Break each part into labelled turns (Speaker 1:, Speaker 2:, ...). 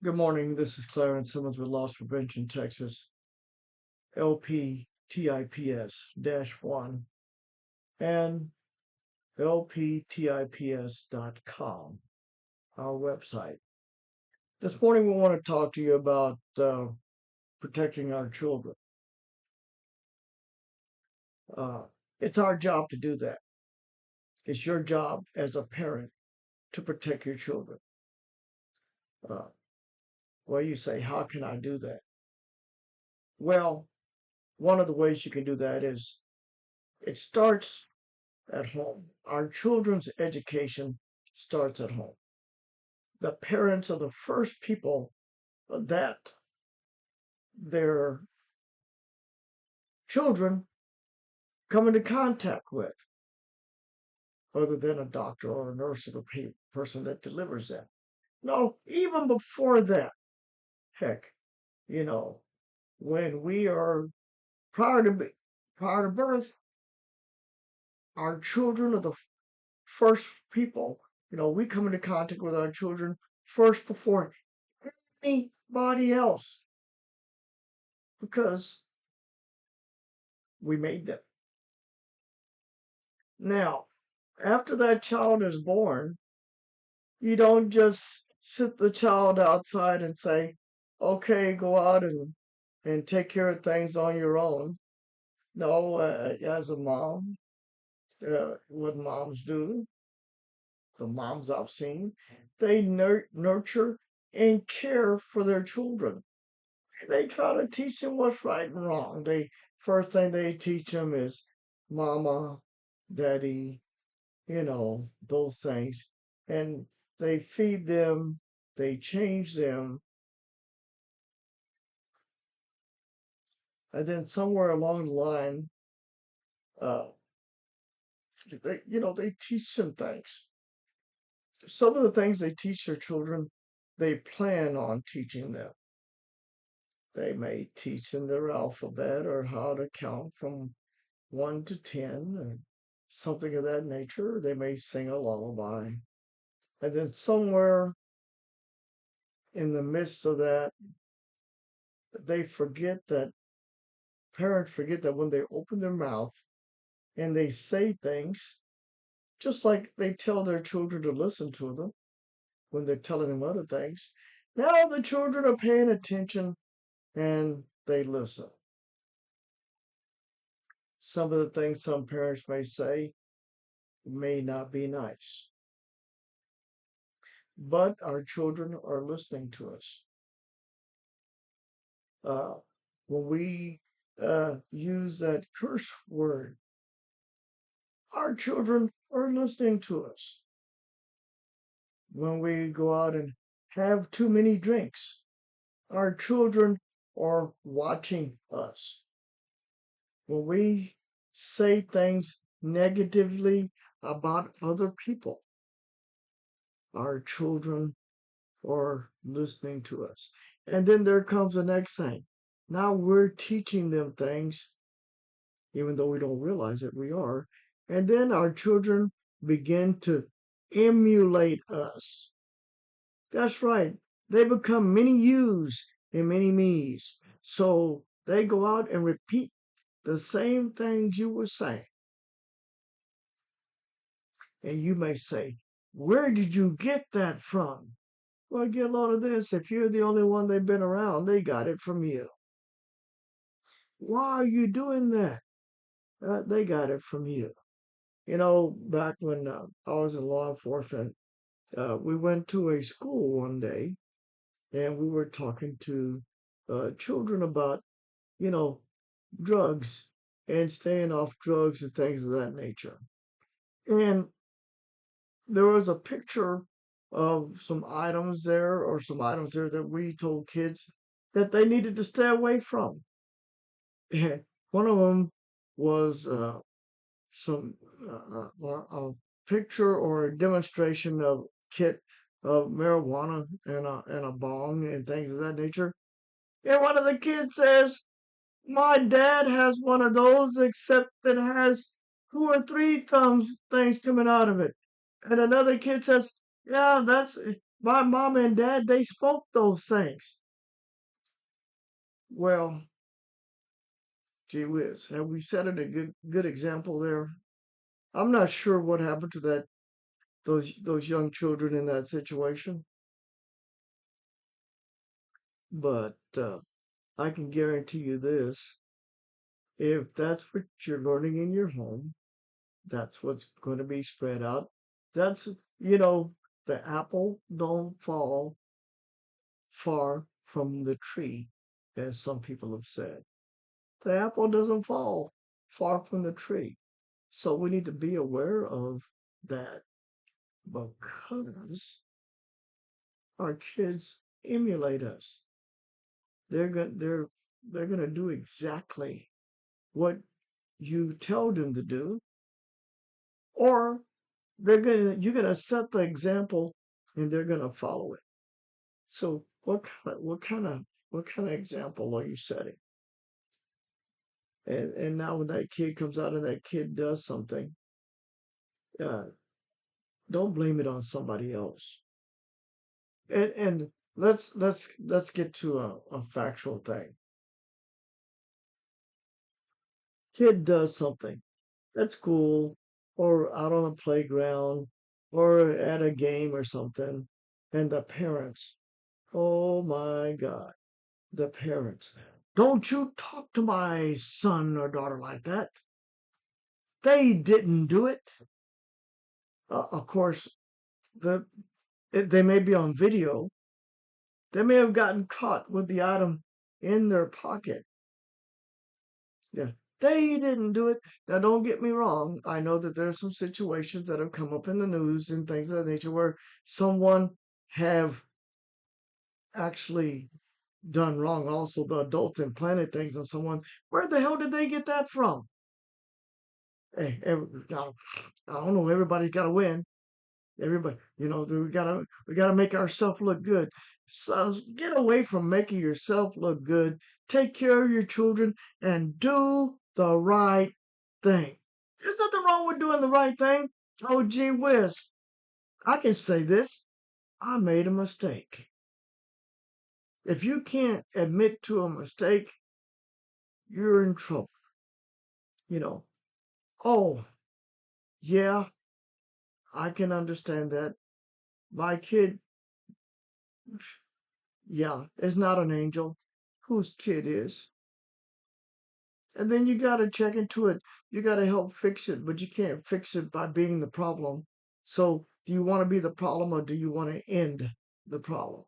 Speaker 1: Good morning. This is Clarence Simmons with Loss Prevention Texas, LPTIPS-1 and LPTIPS.com, our website. This morning we want to talk to you about protecting our children. It's our job to do that. It's your job as a parent to protect your children. Uh, well, you say, how can I do that? Well, one of the ways you can do that is it starts at home. Our children's education starts at home. The parents are the first people that their children come into contact with, other than a doctor or a nurse or the person that delivers them. No, even before that, heck, you know, when we are prior to prior to birth, our children are the first people. We come into contact with our children first before anybody else because we made them. Now, after that child is born, you don't just sit the child outside and say, okay, go out and take care of things on your own. No, as a mom, what moms do, the moms I've seen, they nurture and care for their children. They try to teach them what's right and wrong. First thing they teach them is mama, daddy, those things. And they feed them, they change them, and then somewhere along the line, uh, they teach them things. Some of the things they teach their children, they plan on teaching them. They may teach them their alphabet or how to count from 1 to 10 or something of that nature. They may sing a lullaby. And then somewhere in the midst of that, they forget that parents forget that when they open their mouth and they say things, just like they tell their children to listen to them when they're telling them other things, now the children are paying attention and they listen. Some of the things some parents may say may not be nice, but our children are listening to us. Uh, when we use that curse word, our children are listening to us. When we go out and have too many drinks, our children are watching us. When we say things negatively about other people, our children are listening to us. And then there comes the next thing. Now we're teaching them things, even though we don't realize that we are. And then our children begin to emulate us. That's right. They become mini yous and mini me's. So they go out and repeat the same things you were saying. And you may say, where did you get that from? Well, get a load of this. If you're the only one they've been around, they got it from you. Why are you doing that? They got it from you. Back when I was in law enforcement, we went to a school one day and we were talking to children about, you know, drugs and staying off drugs and things of that nature. And there was a picture of some items there or some items there that we told kids that they needed to stay away from. One of them was some a picture or a demonstration of kit of marijuana and a bong and things of that nature. And one of the kids says, "My dad has one of those, except it has 2 or 3 thumbs things coming out of it." And another kid says, "Yeah, My mom and dad, they spoke those things. Well, gee whiz, have we set it a good example there? I'm not sure what happened to those young children in that situation, but I can guarantee you this: if that's what you're learning in your home, that's what's going to be spread out. That's, you know, the apple don't fall far from the tree, as some people have said. The apple doesn't fall far from the tree. So we need to be aware of that because our kids emulate us. They're going to do exactly what you tell them to do, or you're going to set the example and they're going to follow it. So what kind of example are you setting? And now when that kid comes out and that kid does something, uh, don't blame it on somebody else. And let's get to a factual thing. Kid does something at school or out on a playground or at a game or something, and the parents, oh my God, the parents, don't you talk to my son or daughter like that. They didn't do it. Of course, the they may be on video. They may have gotten caught with the item in their pocket. Yeah, they didn't do it. Now, don't get me wrong. I know that there are some situations that have come up in the news and things of that nature where someone have actually done wrong. Also, the adult implanted things on someone. Where the hell did they get that from? Hey, I don't know. Everybody's got to win. Everybody, we gotta make ourselves look good. So get away from making yourself look good. Take care of your children and do the right thing. There's nothing wrong with doing the right thing. Oh, gee whiz. I can say this. I made a mistake. If you can't admit to a mistake, you're in trouble. You know, oh, yeah, I can understand that. My kid, yeah, is not an angel. Whose kid is? And then you got to check into it. You got to help fix it, but you can't fix it by being the problem. So, do you want to be the problem or do you want to end the problem?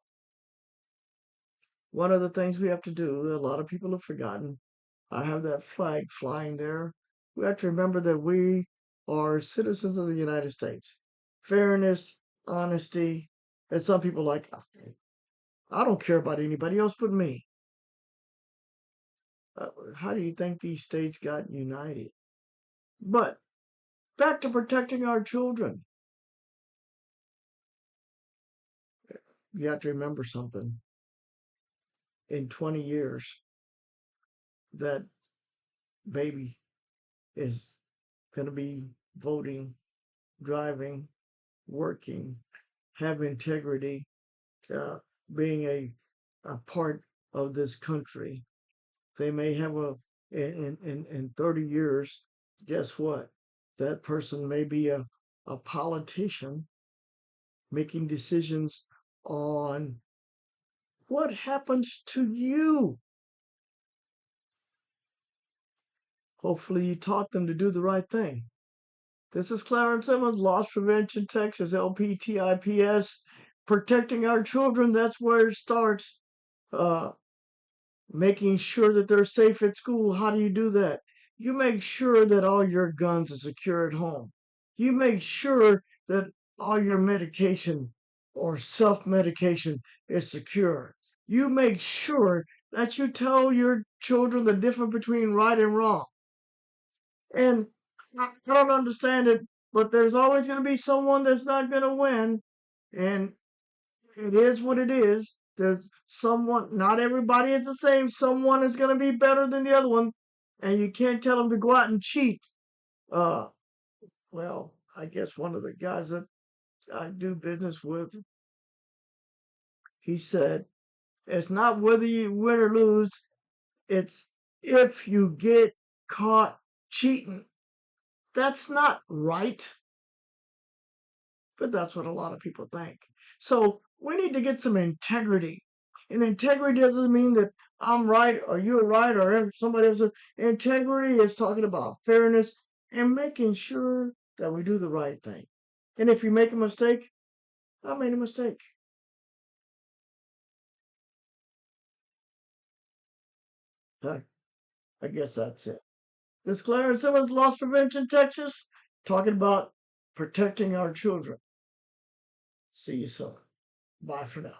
Speaker 1: One of the things we have to do, a lot of people have forgotten. I have that flag flying there. We have to remember that we are citizens of the United States. Fairness, honesty, and some people like, I don't care about anybody else but me. How do you think these states got united? But back to protecting our children. You have to remember something. In 20 years, that baby is going to be voting, driving, working, have integrity, uh, being a part of this country. They may have in 30 years, guess what? That person may be a politician making decisions on what happens to you. Hopefully, you taught them to do the right thing. This is Clarence Emmons, Loss Prevention Texas, LPTIPS. Protecting our children, that's where it starts. Uh, Making sure that they're safe at school. How do you do that? You make sure that all your guns are secure at home. You make sure that all your medication or self medication is secure. You make sure that you tell your children the difference between right and wrong. And I don't understand it, but there's always going to be someone that's not going to win. And it is what it is. There's someone, not everybody is the same. Someone is going to be better than the other one. And you can't tell them to go out and cheat. Uh, well, I guess one of the guys that I do business with, He said, it's not whether you win or lose, it's if you get caught cheating. That's not right, but that's what a lot of people think. So we need to get some integrity. And integrity doesn't mean that I'm right or you're right or somebody else. Integrity is talking about fairness and making sure that we do the right thing. And if you make a mistake, I made a mistake. I guess that's it. This Clarence Simmons Loss Prevention Texas, talking about protecting our children. See you soon. Bye for now.